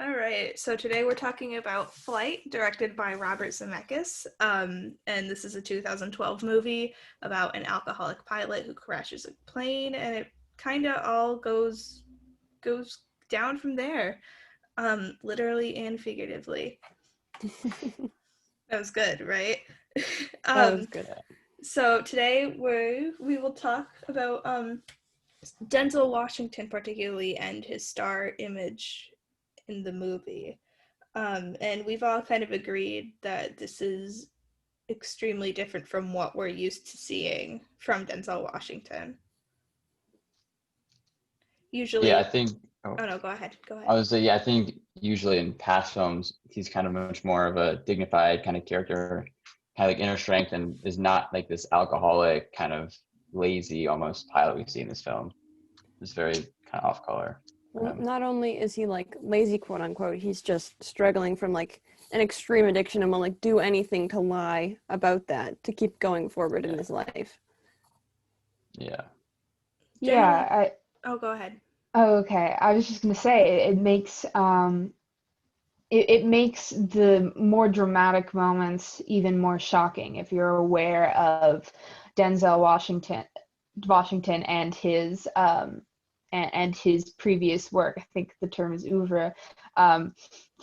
All right, so today we're talking about Flight, directed by Robert Zemeckis, and this is a 2012 movie about an alcoholic pilot who crashes a plane, and it kind of all goes down from there, literally and figuratively. That was good, right? That was good. So today we will talk about Denzel Washington particularly and his star image in the movie. And we've all kind of agreed that this is extremely different from what we're used to seeing from Denzel Washington. Usually, Yeah, I think. Oh, no, go ahead. I was say, yeah, I think usually in past films he's kind of much more of a dignified kind of character, kind of like inner strength, and is not like this alcoholic kind of lazy almost pilot we see in this film. It's very kind of off color. Well, not only is he like lazy, quote unquote, he's just struggling from like an extreme addiction and will like do anything to lie about that to keep going forward in his life. Yeah. Yeah. Oh, go ahead. Oh, okay. I was just gonna say it makes it makes the more dramatic moments even more shocking if you're aware of Denzel Washington and his previous work. I think the term is oeuvre.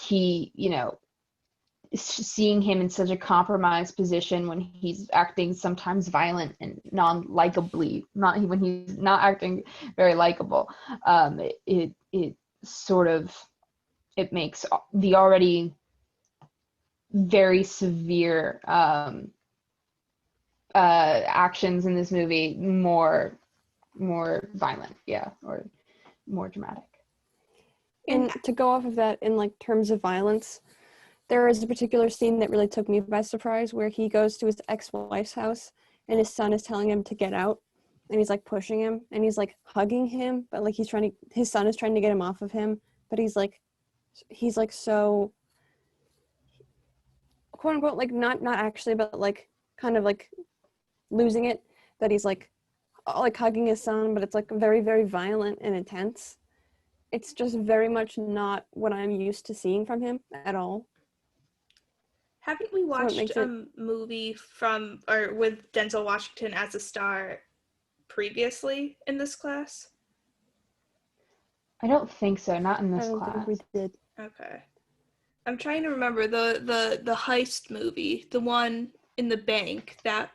He, seeing him in such a compromised position when he's acting sometimes violent and non-likably, when he's not acting very likable, it sort of, it makes the already very severe actions in this movie more violent, or more dramatic. And to go off of that, in like terms of violence, there is a particular scene that really took me by surprise where he goes to his ex-wife's house and his son is telling him to get out, and he's like pushing him and he's like hugging him, but like his son is trying to get him off of him, but he's like so, quote unquote, like not actually, but like kind of like losing it, that he's like hugging his son, but it's like very, very violent and intense. It's just very much not what I'm used to seeing from him at all. Haven't we watched a movie with Denzel Washington as a star previously in this class? I don't think so. Not in this class. I don't think we did. Okay. I'm trying to remember the heist movie, the one in the bank that.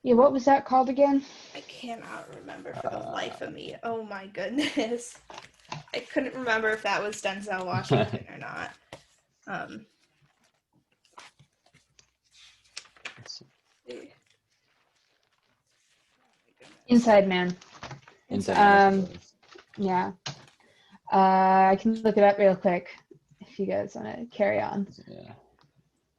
Yeah, what was that called again? I cannot remember for the life of me. Oh my goodness. I couldn't remember if that was Denzel Washington or not. Inside Man. Yeah. I can look it up real quick if you guys want to carry on. Yeah.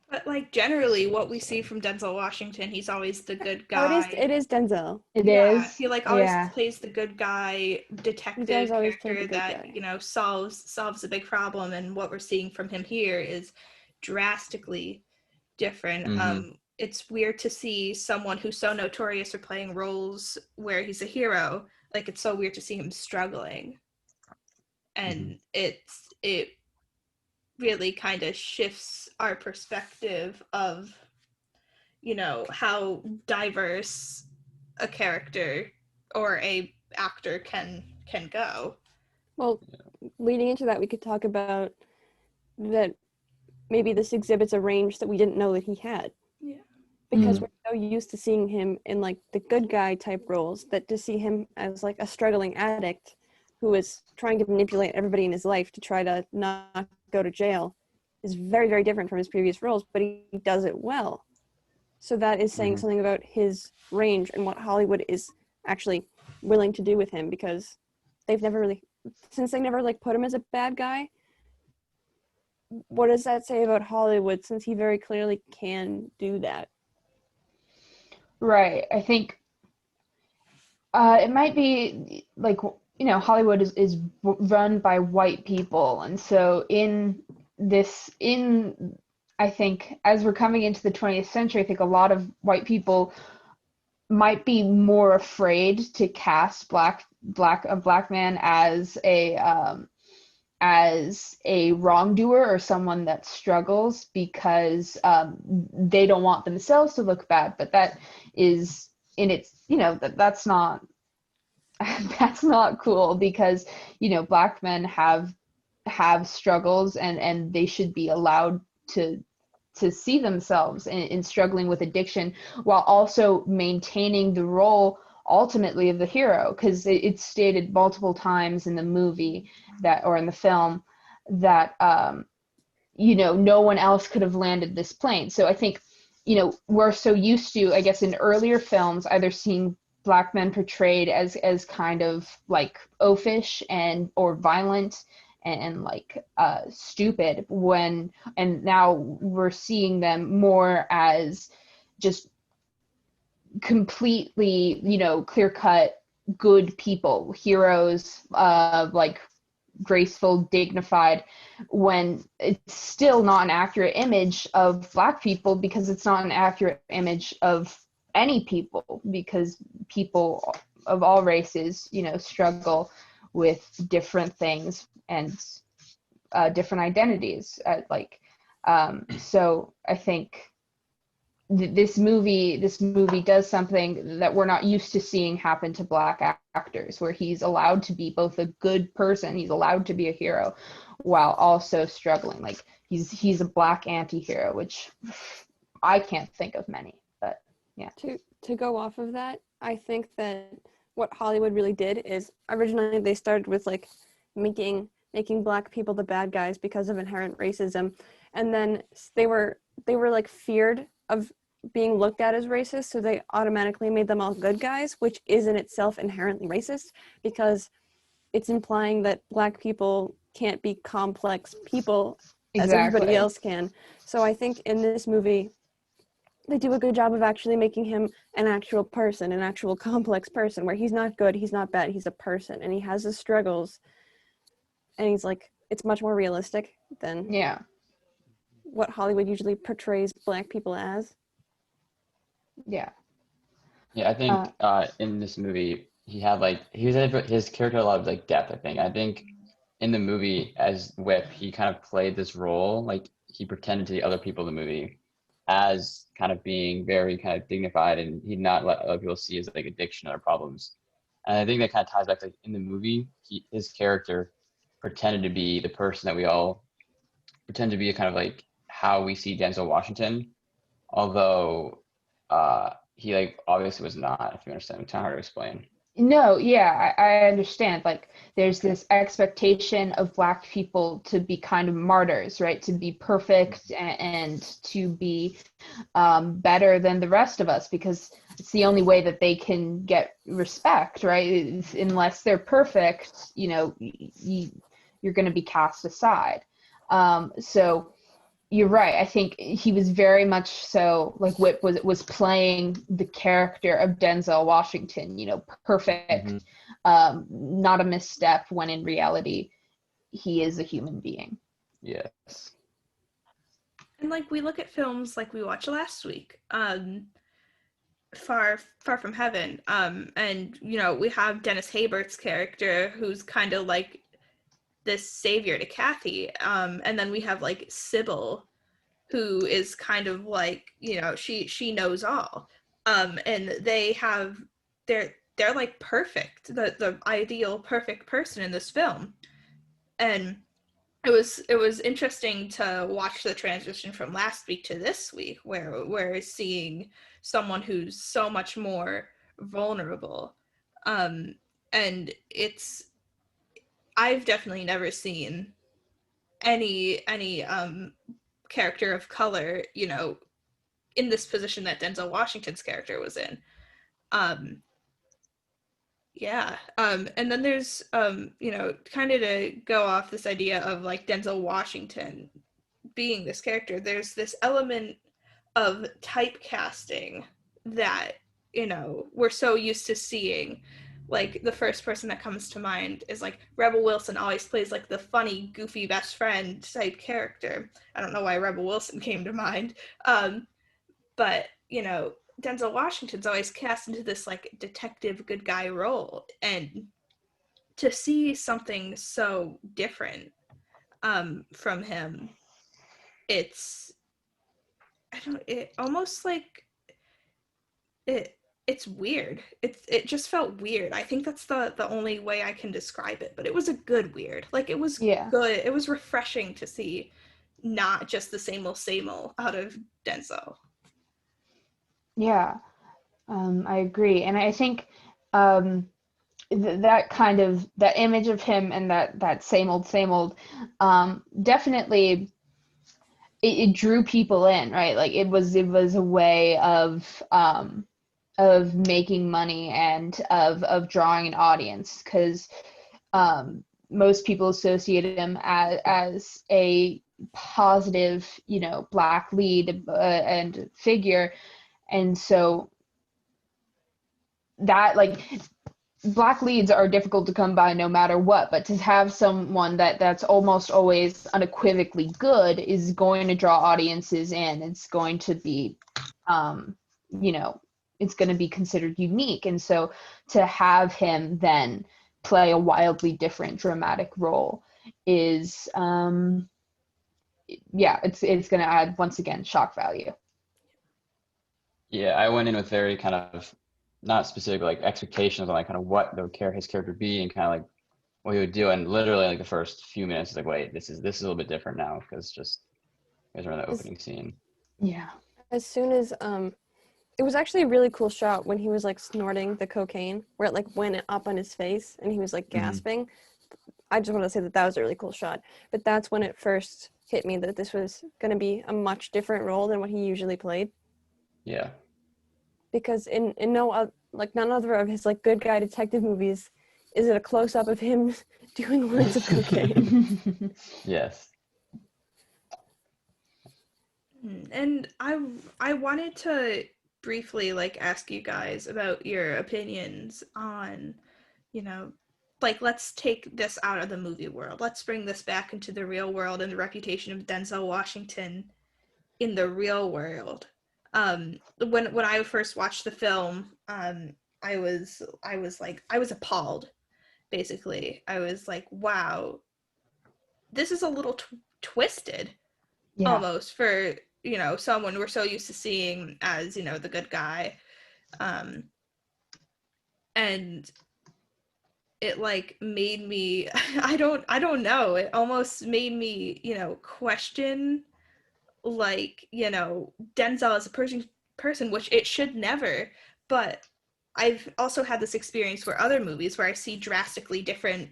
But like generally what we see from Denzel Washington, he's always the good guy. It is Denzel. It is. He like always plays the good guy detective character that, solves a big problem, and what we're seeing from him here is drastically different. Mm-hmm. It's weird to see someone who's so notorious for playing roles where he's a hero. Like, it's so weird to see him struggling. And it really kind of shifts our perspective of, how diverse a character or a actor can go. Well, leading into that, we could talk about that maybe this exhibits a range that we didn't know that he had. Yeah. Because we're so used to seeing him in like the good guy type roles, that to see him as like a struggling addict who is trying to manipulate everybody in his life to try to not go to jail is very, very different from his previous roles, but he does it well. So that is saying something about his range and what Hollywood is actually willing to do with him, because they've never really, since they never like put him as a bad guy, what does that say about Hollywood, since he very clearly can do that? Right. I think it might be like, Hollywood is run by white people. And so I think as we're coming into the 20th century, I think a lot of white people might be more afraid to cast a black man as as a wrongdoer or someone that struggles because they don't want themselves to look bad. But that is in its, that's not that's not cool, because Black men have struggles, and they should be allowed to see themselves in struggling with addiction, while also maintaining the role ultimately of the hero, because it's stated multiple times in the movie or in the film that no one else could have landed this plane. So I think we're so used to, I guess, in earlier films, either seeing Black men portrayed as kind of like oafish or violent and like stupid, and now we're seeing them more as just completely clear cut good people, heroes, like graceful, dignified, when it's still not an accurate image of Black people, because it's not an accurate image of any people, because people of all races struggle with different things and different identities, so I think this movie does something that we're not used to seeing happen to Black actors, where he's allowed to be both a good person, he's allowed to be a hero, while also struggling. Like he's a Black anti-hero, which I can't think of many. But yeah, to go off of that, I think that what Hollywood really did is originally they started with like making Black people the bad guys because of inherent racism, and then they were like feared of being looked at as racist, so they automatically made them all good guys, which is in itself inherently racist, because it's implying that Black people can't be complex people as everybody else can. So I think in this movie they do a good job of actually making him an actual person, an actual complex person, where he's not good, he's not bad, he's a person, and he has his struggles, and he's like, it's much more realistic than what Hollywood usually portrays Black people as. Yeah, I think in this movie he was his character had a lot of like depth. I think in the movie as Whip, he kind of played this role, like he pretended to the other people in the movie as kind of being very kind of dignified, and he'd not let other people see his like addiction or problems. And I think that kind of ties back to, like, in the movie, his character pretended to be the person that we all pretend to be, kind of like how we see Denzel Washington, although he like obviously was not, if you understand. It's kind of hard to explain. No, yeah, I understand. Like, there's this expectation of Black people to be kind of martyrs, right? To be perfect and to be better than the rest of us, because it's the only way that they can get respect, right? Unless they're perfect, you're going to be cast aside. So you're right. I think he was very much so, like, Whip was playing the character of Denzel Washington, perfect, not a misstep, when in reality he is a human being. Yes. And like, we look at films like we watched last week, Far From Heaven, and we have Dennis Haysbert's character, who's kind of like this savior to Kathy, and then we have like Sybil, who is kind of like, she knows all, and they're like perfect, the ideal perfect person in this film. And it was interesting to watch the transition from last week to this week, where we're seeing someone who's so much more vulnerable, and I've definitely never seen any character of color, in this position that Denzel Washington's character was in. And then there's kind of to go off this idea of like Denzel Washington being this character, there's this element of typecasting that we're so used to seeing. Like, the first person that comes to mind is like Rebel Wilson always plays like the funny, goofy best friend type character. I don't know why Rebel Wilson came to mind, but Denzel Washington's always cast into this like detective good guy role, and to see something so different from him, it's almost like it's weird. It just felt weird. I think that's the only way I can describe it, but it was a good weird. Like, it was Yeah. good. It was refreshing to see not just the same old out of Denzel. Yeah. I agree. And I think that kind of, that image of him and that same old, definitely it drew people in, right? Like, it was a way of making money and of drawing an audience, because most people associated him as a positive, black lead and figure. And so that, like, black leads are difficult to come by no matter what, but to have someone that's almost always unequivocally good is going to draw audiences in. It's going to be, it's going to be considered unique. And so to have him then play a wildly different dramatic role is, it's going to add, once again, shock value. Yeah, I went in with very kind of not specific like expectations on like kind of what his character would be and kind of like what he would do, and literally like the first few minutes is like, wait, this is a little bit different now, because just you guys are in the opening scene. Yeah. As soon as it was actually a really cool shot when he was like snorting the cocaine, where it like went up on his face and he was like gasping. I just want to say that was a really cool shot. But that's when it first hit me that this was going to be a much different role than what he usually played. Yeah. Because in none other of his like good guy detective movies is it a close up of him doing lines of cocaine. Yes. And I wanted to briefly like ask you guys about your opinions on, like, let's take this out of the movie world. Let's bring this back into the real world and the reputation of Denzel Washington in the real world. When I first watched the film, I was appalled. Basically, I was like, wow, this is a little twisted, almost, for someone we're so used to seeing as the good guy, and it like made me I don't know, it almost made me question, like, Denzel as a person, which it should never. But I've also had this experience where other movies where I see drastically different,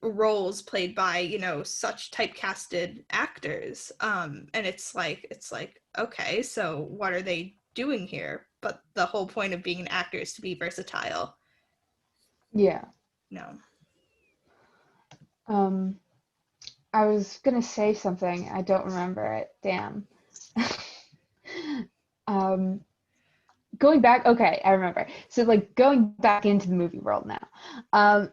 roles played by, such typecasted actors. And it's like, okay, so what are they doing here? But the whole point of being an actor is to be versatile. Yeah. No. I was gonna say something. I don't remember it. Damn. Going back, okay, I remember. So, like, going back into the movie world now,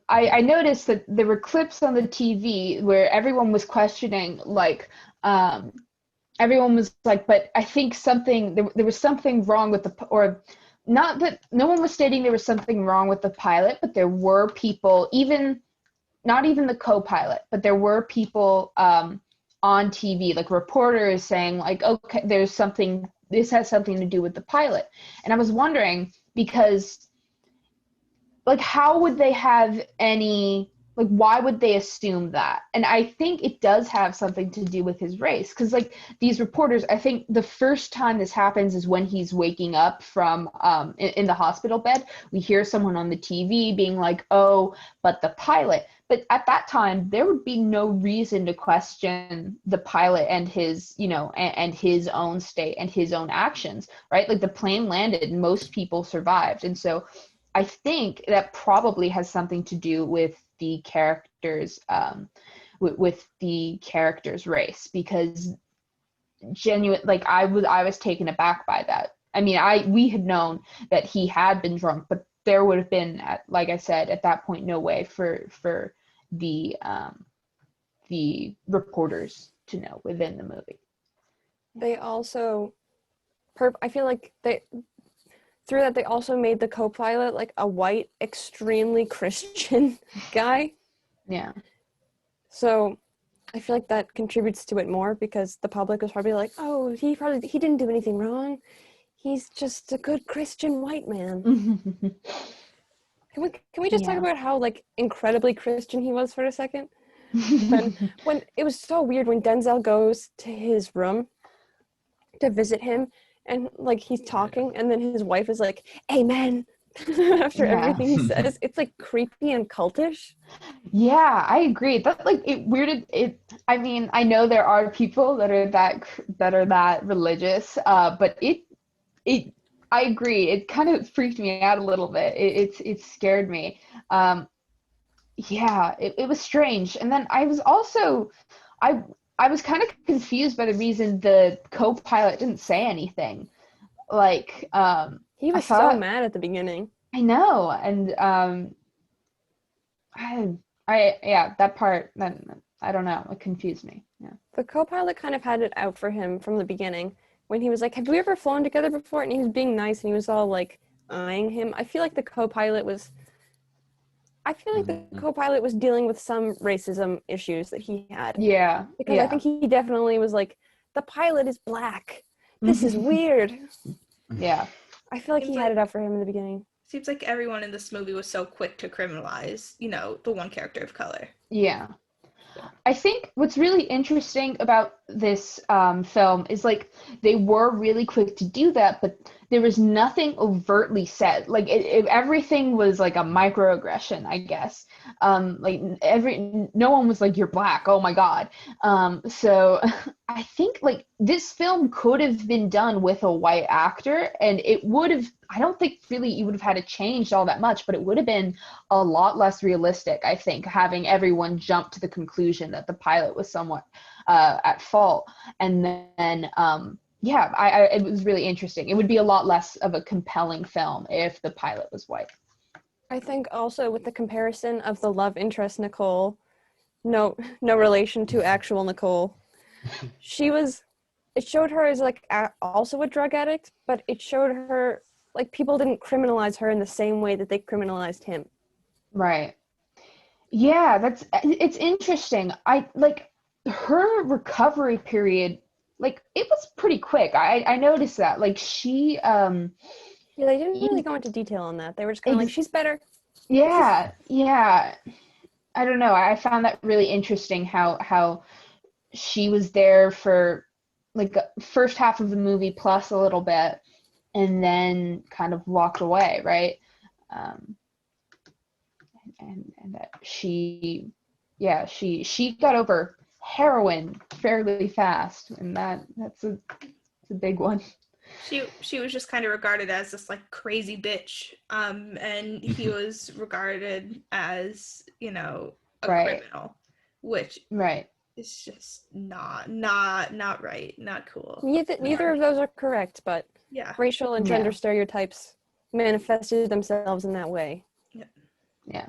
I noticed that there were clips on the TV where everyone was questioning, like, everyone was like, but I think there was something wrong with or not that no one was stating there was something wrong with the pilot, but there were people, not even the co-pilot, but there were people on TV, like reporters saying, like, okay, this has something to do with the pilot. And I was wondering, because, like, how would they have any, like, why would they assume that? And I think it does have something to do with his race, because, like, these reporters, I think the first time this happens is when he's waking up from in the hospital bed. We hear someone on the TV being like, oh, but the pilot. But at that time, there would be no reason to question the pilot and his, and his own state and his own actions, right? Like, the plane landed and most people survived. And so I think that probably has something to do with the character's, with the character's race, because like, I was taken aback by that. I mean, we had known that he had been drunk, but there would have been, like I said, at that point, no way for the reporters to know within the movie. They also, I feel like through that they also made the co-pilot like a white, extremely Christian guy. Yeah. So I feel like that contributes to it more because the public was probably like, oh, he didn't do anything wrong. He's just a good Christian white man. Can we just talk Yeah. about how like incredibly Christian he was for a second? When it was so weird when Denzel goes to his room to visit him and like he's talking and then his wife is like, amen, after Yeah. everything he says. It's like creepy and cultish. Yeah, I agree. That like it weirded it. I mean, I know there are people that are that religious, but it I agree. It kind of freaked me out a little bit. It scared me. Um, yeah, it was strange. And then I was also I I was kind of confused by the reason the co-pilot didn't say anything. Like, He I was so thought mad at the beginning. I know, and yeah, that part that I don't know, it confused me. Yeah. The co-pilot kind of had it out for him from the beginning when he was like, have we ever flown together before? And he was being nice and he was all like eyeing him. I feel like the co-pilot was dealing with some racism issues that he had. Yeah. Because Yeah. I think he definitely was like, the pilot is black. This is weird. Yeah. I feel like Seems he had it out for him in the beginning. Seems like everyone in this movie was so quick to criminalize, the one character of color. Yeah. I think what's really interesting about this film is like they were really quick to do that, but there was nothing overtly said. Like everything was like a microaggression, I guess. Like no one was like, "You're black." Oh my God. So I think like this film could have been done with a white actor, and it would have. I don't think really you would have had to change all that much, but it would have been a lot less realistic, I think, having everyone jump to the conclusion that the pilot was somewhat at fault. And then, yeah, it was really interesting. It would be a lot less of a compelling film if the pilot was white. I think also with the comparison of the love interest Nicole, no relation to actual Nicole. It showed her as like also a drug addict, but it showed her like people didn't criminalize her in the same way that they criminalized him. Right. Yeah, it's interesting. I like her recovery period, like it was pretty quick. I noticed that. Like she Yeah, they didn't really go into detail on that. They were just kind of like, she's better. Yeah, yeah. I don't know. I found that really interesting how she was there for like the first half of the movie plus a little bit and then kind of walked away, right? Um, and that she got over heroin fairly fast, and that's a big one. She was just kind of regarded as this like crazy bitch, and he was regarded as a Right. criminal, which Right. is just not right, not cool. Neither of those are correct, but Yeah. racial and gender stereotypes manifested themselves in that way. Yeah.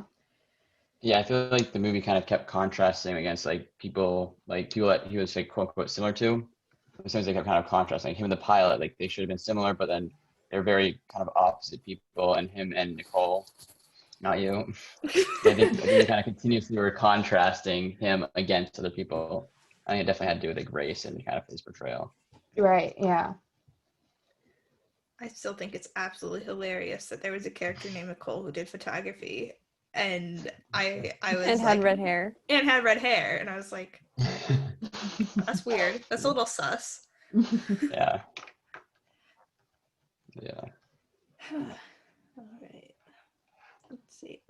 Yeah, I feel like the movie kind of kept contrasting against like people that he was like quote unquote similar to. Sometimes they kept kind of contrasting, like him and the pilot, like they should have been similar, but then they're very kind of opposite people, and him and Nicole, not you. I think they kind of continuously were contrasting him against other people. I think it definitely had to do with like race and kind of his portrayal. Right. Yeah. I still think it's absolutely hilarious that there was a character named Nicole who did photography, and I was and had red hair. And had red hair, and I was like, that's weird. That's a little sus. Yeah. Yeah. All right. Let's see.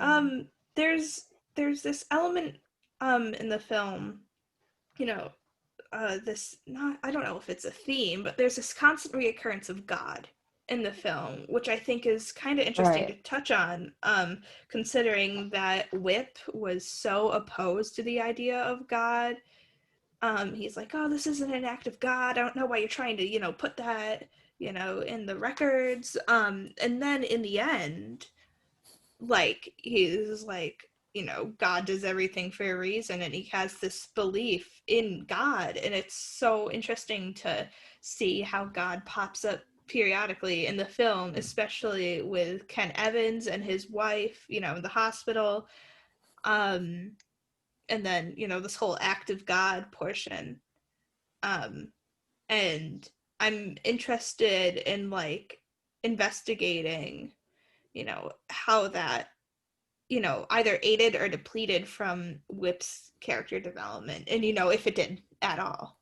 There's this element in the film, this not I don't know if it's a theme, but there's this constant reoccurrence of God in the film, which I think is kind of interesting to touch on, considering that Whip was so opposed to the idea of God. He's like, oh, this isn't an act of God. I don't know why you're trying to, put that, in the records. And then in the end, like, he's like, God does everything for a reason, and he has this belief in God. And it's so interesting to see how God pops up periodically in the film, especially with Ken Evans and his wife, in the hospital. and then, you know, this whole act of God portion. And I'm interested in like investigating, you know, how that, you know, either aided or depleted from Whip's character development, and, you know, if it did at all.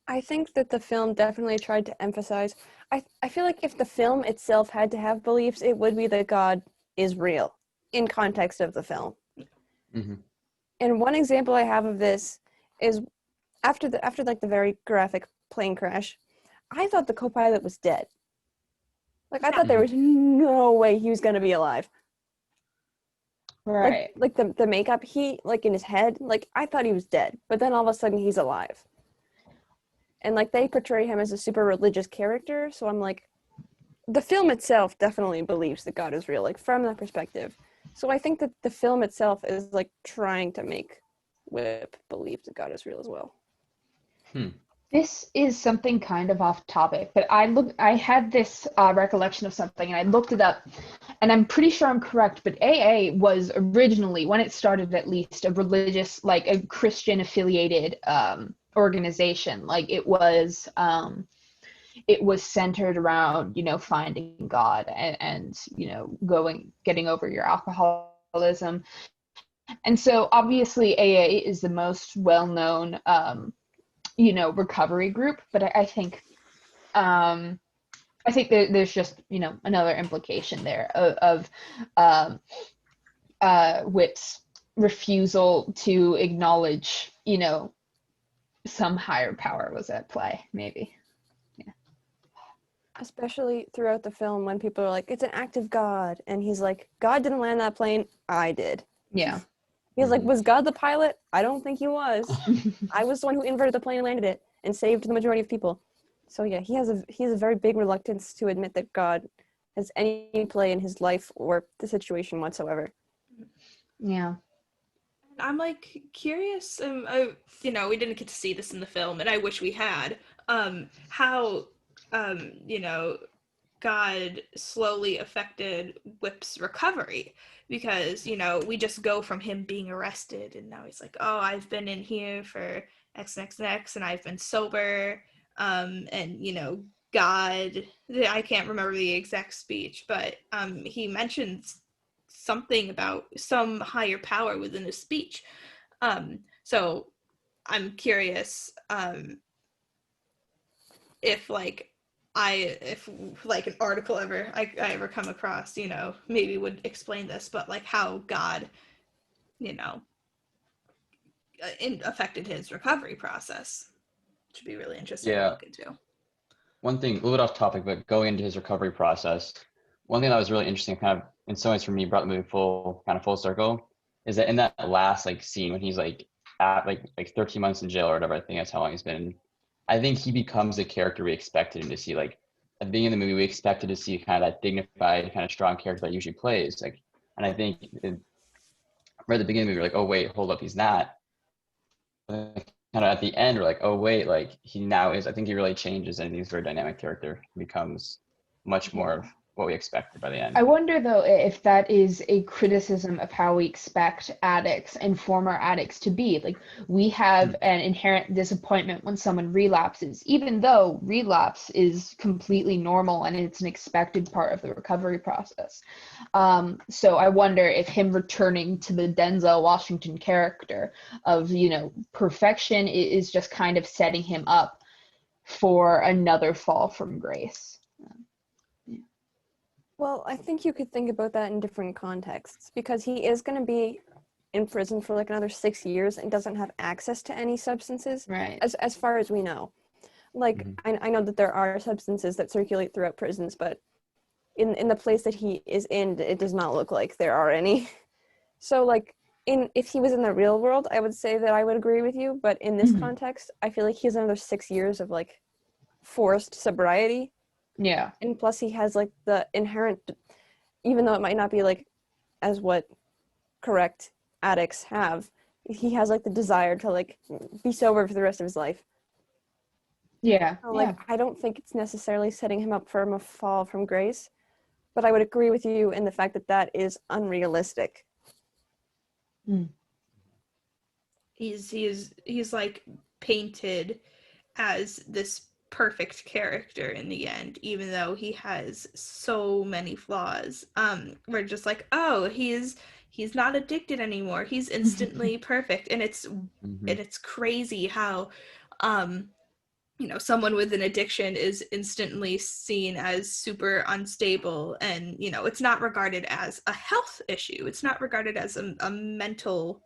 I think that the film definitely tried to emphasize. I feel like if the film itself had to have beliefs, it would be that God is real in context of the film. Mm-hmm. And one example I have of this is after like the very graphic plane crash, I thought the co-pilot was dead. Like, I thought there was no way he was going to be alive. Right. Like the makeup, he, like, in his head, like, I thought he was dead. But then all of a sudden he's alive. And, like, they portray him as a super religious character. So I'm like, the film itself definitely believes that God is real, like, from that perspective. So I think that the film itself is, like, trying to make Whip believe that God is real as well. This is something kind of off topic, but I had this recollection of something, and I looked it up, and I'm pretty sure I'm correct, but AA was originally, when it started at least, a religious, like a Christian affiliated organization. Like it was centered around, you know, finding God and you know, getting over your alcoholism. And so obviously AA is the most well-known you know, recovery group, but I think there's just, you know, another implication there of Whip's refusal to acknowledge, you know, some higher power was at play, maybe. Yeah. Especially throughout the film when people are like, it's an act of God, and he's like, God didn't land that plane, I did. Yeah. He's like, was God the pilot? I don't think he was. I was the one who inverted the plane and landed it and saved the majority of people. So yeah, he has a very big reluctance to admit that God has any play in his life or the situation whatsoever. Yeah. I'm like curious, you know, we didn't get to see this in the film, and I wish we had, how, you know, God slowly affected Whip's recovery, because, you know, we just go from him being arrested and now he's like, oh, I've been in here for X and I've been sober, and, you know, God, I can't remember the exact speech, but he mentions something about some higher power within his speech. So I'm curious, if like if like an article I ever come across, you know, maybe would explain this, but like how God, you know, affected his recovery process. Should be really interesting to Yeah. look into. One thing, a little bit off topic, but going into his recovery process, one thing that was really interesting, kind of in some ways for me, brought the movie full circle, is that in that last like scene when he's like at like 13 months in jail or whatever, I think that's how long he's been. I think he becomes the character we expected him to see. Like at the beginning of the movie, we expected to see kind of that dignified, kind of strong character that he usually plays. Like, and I think right at the beginning of the movie, we're like, oh wait, hold up, he's not. Kind of at the end, we're like, oh wait, like he now is. I think he really changes, and he's a very dynamic character. He becomes much more of what we expected by the end. I wonder though if that is a criticism of how we expect addicts and former addicts to be. Like we have an inherent disappointment when someone relapses, even though relapse is completely normal and it's an expected part of the recovery process. So I wonder if him returning to the Denzel Washington character of, you know, perfection is just kind of setting him up for another fall from grace. Well, I think you could think about that in different contexts, because he is going to be in prison for like another 6 years and doesn't have access to any substances, Right. as far as we know. Like, I know that there are substances that circulate throughout prisons, but in the place that he is in, it does not look like there are any. So, like, if he was in the real world, I would say that I would agree with you, but in this context, I feel like he has another 6 years of, like, forced sobriety. Yeah. And plus he has like the inherent, even though it might not be like as what correct addicts have, he has like the desire to like be sober for the rest of his life. Yeah. So, like, I don't think it's necessarily setting him up for a fall from grace, but I would agree with you in the fact that that is unrealistic. he's like painted as this perfect character in the end, even though he has so many flaws. We're just like, oh, he's not addicted anymore. He's instantly perfect. And it's crazy how someone with an addiction is instantly seen as super unstable, and it's not regarded as a health issue. It's not regarded as a mental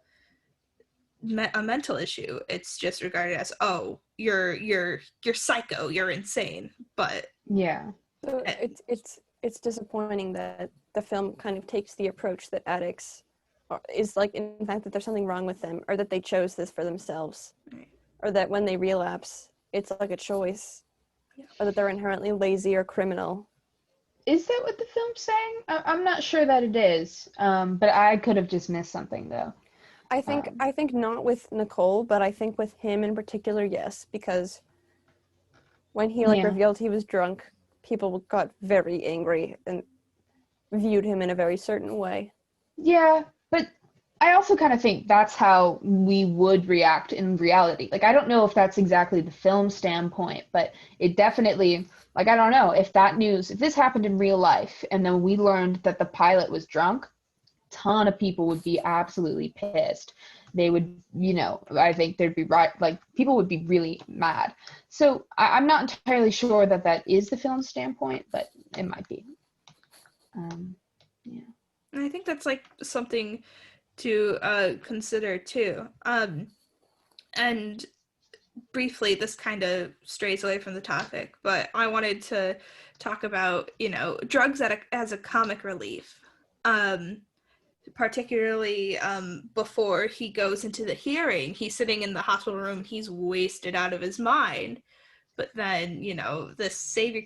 issue. It's just regarded as, oh, you're psycho, you're insane. But Yeah. So it's disappointing that the film kind of takes the approach that addicts is like, in fact, that there's something wrong with them, or that they chose this for themselves, right. or that when they relapse, it's like a choice, or that they're inherently lazy or criminal. Is that what the film's saying? I'm not sure that it is, but I could have just missed something though. I think not with Nicole, but I think with him in particular, yes, because when he revealed he was drunk, people got very angry and viewed him in a very certain way. Yeah, but I also kind of think that's how we would react in reality. Like, I don't know if that's exactly the film standpoint, but it definitely, like, I don't know if this happened in real life and then we learned that the pilot was drunk, a ton of people would be absolutely pissed. They would, I think there'd be like, people would be really mad. So I'm not entirely sure that is the film standpoint, but it might be. Yeah. And I think that's like something to consider too. And briefly, this kind of strays away from the topic, but I wanted to talk about drugs as a comic relief, particularly before he goes into the hearing. He's sitting in the hospital room, he's wasted out of his mind, but then this savior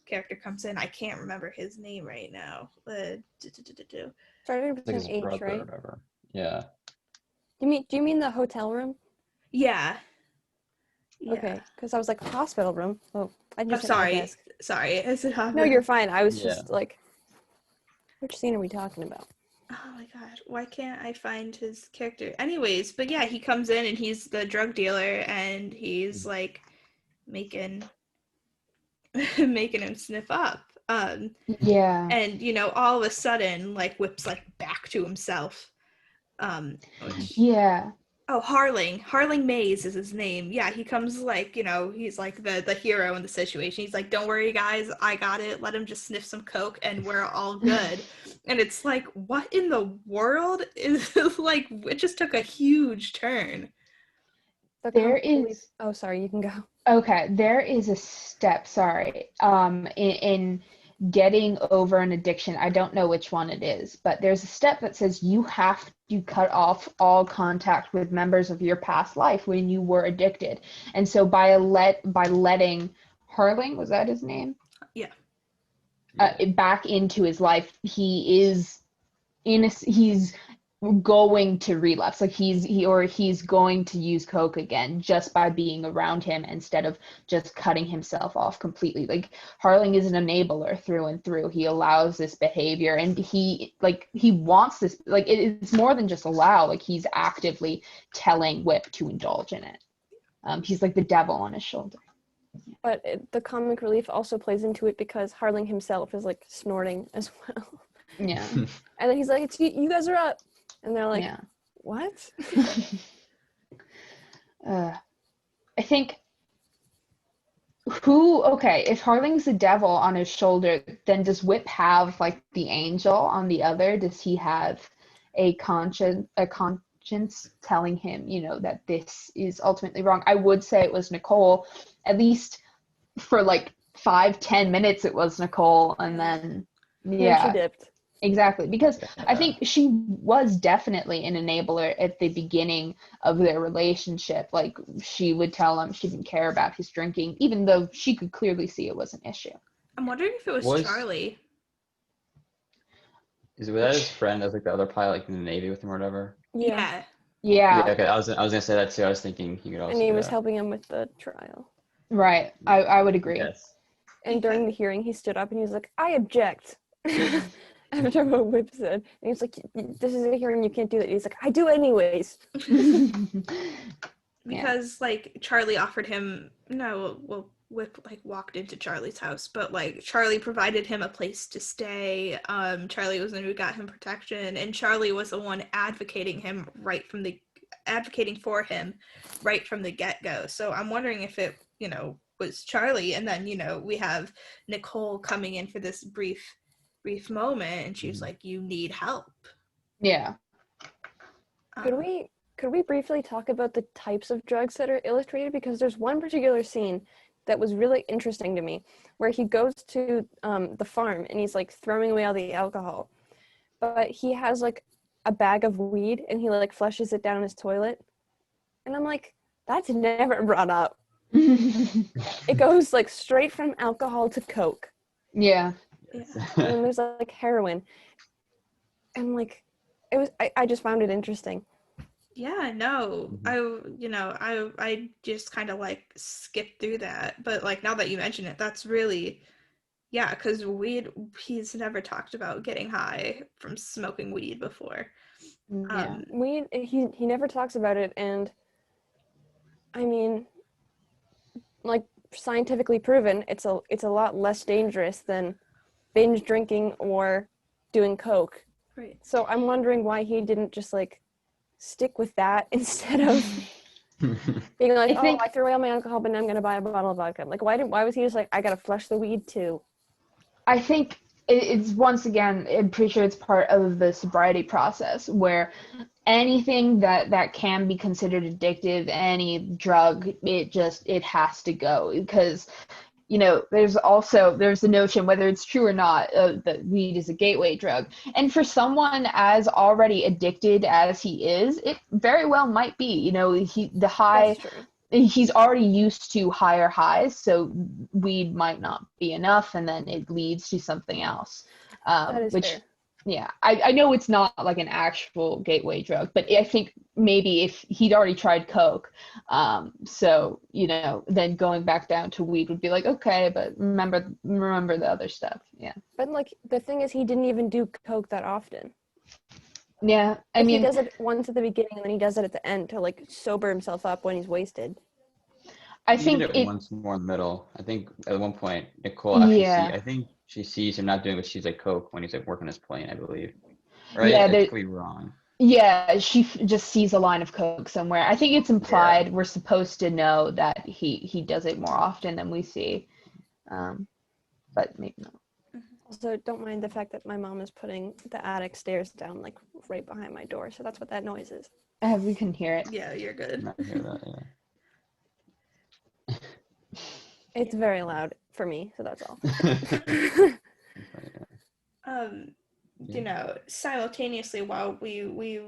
character comes in. I can't remember his name right now. Started with Like an his H, brother or right? whatever. Yeah. Do you mean the hotel room? Yeah. Okay, because I was like, hospital room. Oh, I just hit my desk. Sorry. Is it No, you're fine. I was Yeah. just like, which scene are we talking about? Oh my god, why can't I find his character? Anyways, but yeah, he comes in and he's the drug dealer, and he's like making him sniff up. Yeah. And all of a sudden, like, whips like back to himself. Yeah. Oh, Harling Mays is his name. Yeah, he comes like, he's like the hero in the situation. He's like, don't worry, guys, I got it. Let him just sniff some coke and we're all good. And it's like, what in the world is like, it just took a huge turn. Oh, sorry, you can go. Okay, there is a step, in getting over an addiction. I don't know which one it is, but there's a step that says you have to cut off all contact with members of your past life when you were addicted. And so by letting Harling, was that his name? Yeah. Back into his life, he's going to relapse. Like he's going to use coke again just by being around him instead of just cutting himself off completely. Like, Harling is an enabler through and through. He allows this behavior, and he wants this. Like, it's more than just allow. Like, he's actively telling Whip to indulge in it. He's like the devil on his shoulder. But the comic relief also plays into it because Harling himself is like snorting as well. Yeah. And then he's like, you guys are up. And they're like, yeah. What? I think if Harling's the devil on his shoulder, then does Whip have like the angel on the other? Does he have a conscience telling him, that this is ultimately wrong? I would say it was Nicole, at least for like 5-10 minutes it was Nicole, and then she dipped. Exactly, because I think she was definitely an enabler at the beginning of their relationship. Like, she would tell him she didn't care about his drinking, even though she could clearly see it was an issue. I'm wondering if it was Charlie. Was that his friend as like the other pilot, like in the Navy with him or whatever? Yeah. Okay, I was gonna say that too. I was thinking he could also. And he was helping him with the trial. Right, I would agree. Yes. And during the hearing, he stood up and he was like, "I object." after what Whip said. And he's like, this is a hearing, you can't do that. He's like, I do anyways. Because like Charlie offered him Whip like walked into Charlie's house, but like Charlie provided him a place to stay. Charlie was the one who got him protection, and Charlie was the one advocating for him right from the get-go. So I'm wondering if it, was Charlie, and then, we have Nicole coming in for this brief moment, and she's like, you need help. Yeah. Could we briefly talk about the types of drugs that are illustrated? Because there's one particular scene that was really interesting to me, where he goes to the farm and he's like throwing away all the alcohol, but he has like a bag of weed and he like flushes it down his toilet, and I'm like, that's never brought up. It goes like straight from alcohol to coke. Yeah. And then there's like heroin, and like it was, I just found it interesting. Yeah, no, I just kind of like skipped through that, but like now that you mention it, that's really, yeah, because he's never talked about getting high from smoking weed before. Yeah. Weed, he never talks about it, and I mean, like scientifically proven, it's a lot less dangerous than binge drinking or doing coke. Right. So I'm wondering why he didn't just like stick with that instead of being like, I threw away all my alcohol, but now I'm gonna buy a bottle of vodka. Like, why was he just like, I gotta flush the weed too? I think it's, once again, I'm pretty sure it's part of the sobriety process, where anything that can be considered addictive, any drug, it has to go, because there's the notion, whether it's true or not, that weed is a gateway drug. And for someone as already addicted as he is, it very well might be. He's already used to higher highs, so weed might not be enough, and then it leads to something else. That is fair. Yeah, I know it's not like an actual gateway drug, but I think maybe if he'd already tried coke, then going back down to weed would be like, okay, but remember the other stuff. Yeah. But like the thing is, he didn't even do coke that often. Yeah, I mean, he does it once at the beginning, and then he does it at the end to like sober himself up when he's wasted. I think it once more in the middle. I think at one point Nicole actually I think she sees him not doing what she's like coke when he's like working his plane, I believe. Right? Yeah, I could be wrong. Yeah, she just sees a line of coke somewhere. I think it's implied we're supposed to know that he does it more often than we see, but maybe not. Also, don't mind the fact that my mom is putting the attic stairs down like right behind my door, so that's what that noise is. We can hear it. Yeah, you're good. I hear that, yeah. It's very loud for me, so that's all. Simultaneously, while we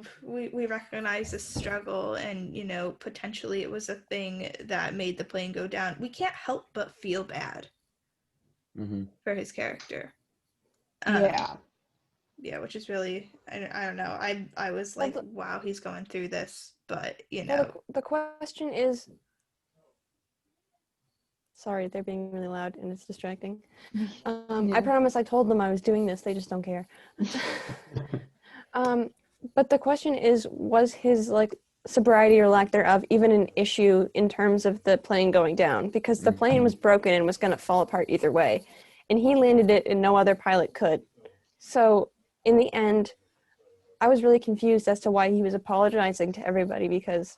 recognize this struggle, and potentially it was a thing that made the plane go down, we can't help but feel bad for his character. Which is really, I don't know, I was like, wow, he's going through this, but the question is, sorry, they're being really loud and it's distracting. I promise I told them I was doing this, they just don't care. But the question is, was his like sobriety or lack thereof even an issue in terms of the plane going down? Because the plane was broken and was going to fall apart either way, and he landed it and no other pilot could. So in the end, I was really confused as to why he was apologizing to everybody, because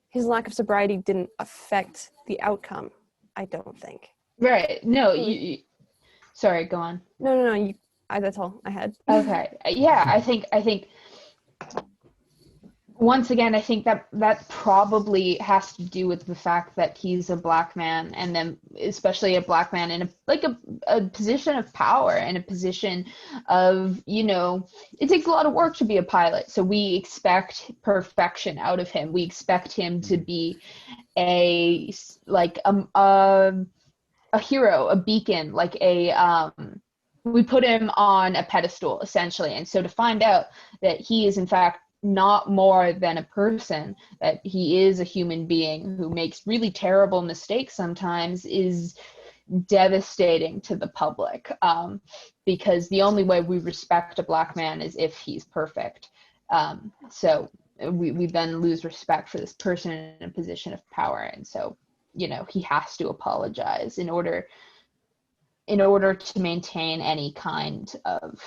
his lack of sobriety didn't affect the outcome, I don't think. Right. No, sorry, go on. No, that's all I had. Okay. Yeah, I think once again, I think that probably has to do with the fact that he's a black man, and then especially a black man in a position of power, and a position of, it takes a lot of work to be a pilot. So we expect perfection out of him. We expect him to be a hero, a beacon, we put him on a pedestal essentially. And so to find out that he is in fact not more than a person, that he is a human being who makes really terrible mistakes sometimes, is devastating to the public, because the only way we respect a Black man is if he's perfect. So we then lose respect for this person in a position of power, and so he has to apologize in order to maintain any kind of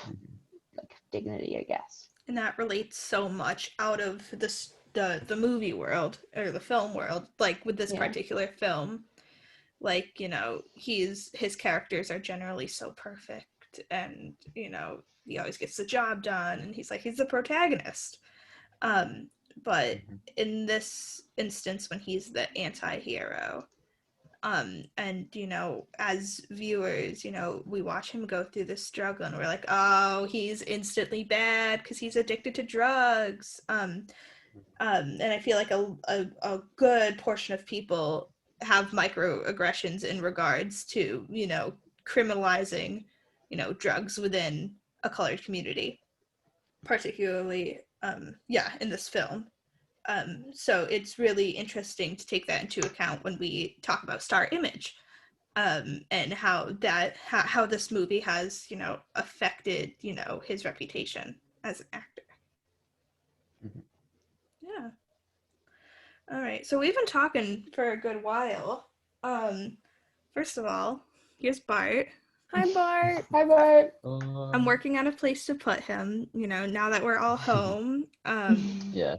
like dignity, I guess. And that relates so much out of the movie world or the film world, like with this particular film. Like, his characters are generally so perfect, and he always gets the job done, and he's the protagonist. But in this instance, when he's the anti-hero, and as viewers, we watch him go through this struggle, and we're like, oh, he's instantly bad because he's addicted to drugs. And I feel like a good portion of people have microaggressions in regards to criminalizing drugs within a colored community, particularly in this film. So it's really interesting to take that into account when we talk about star image, and how this movie has affected his reputation as an actor. Yeah. All right, so we've been talking for a good while. First of all, here's Bart. Hi, Bart. Hi, Bart. I'm working on a place to put him, now that we're all home. Yeah.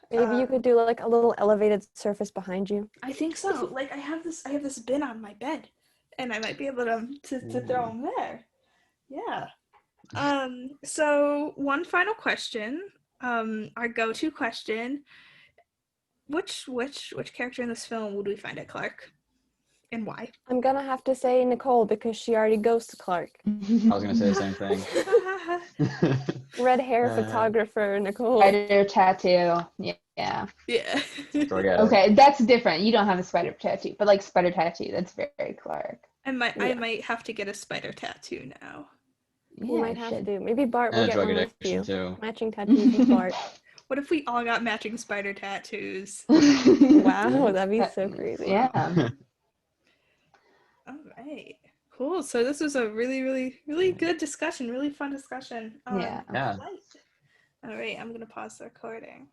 Maybe you could do like a little elevated surface behind you. I think so. Like I have this bin on my bed, and I might be able to throw him there. Yeah. So one final question. Our go-to question. Which character in this film would we find at Clark? And why? I'm gonna have to say Nicole because she already goes to Clark. I was gonna say the same thing. Red hair photographer Nicole. Spider tattoo. Yeah. Yeah. Okay, that's different. You don't have a spider tattoo, but like spider tattoo, that's very Clark. I might have to get a spider tattoo now. You might have to. Maybe Bart will And a get drug one with addiction you. too. Matching tattoos with Bart. What if we all got matching spider tattoos? Wow, that'd be so crazy. Yeah. All right. Cool. So this was a really, really, really good discussion. Really fun discussion. Yeah. All right. I'm gonna pause the recording.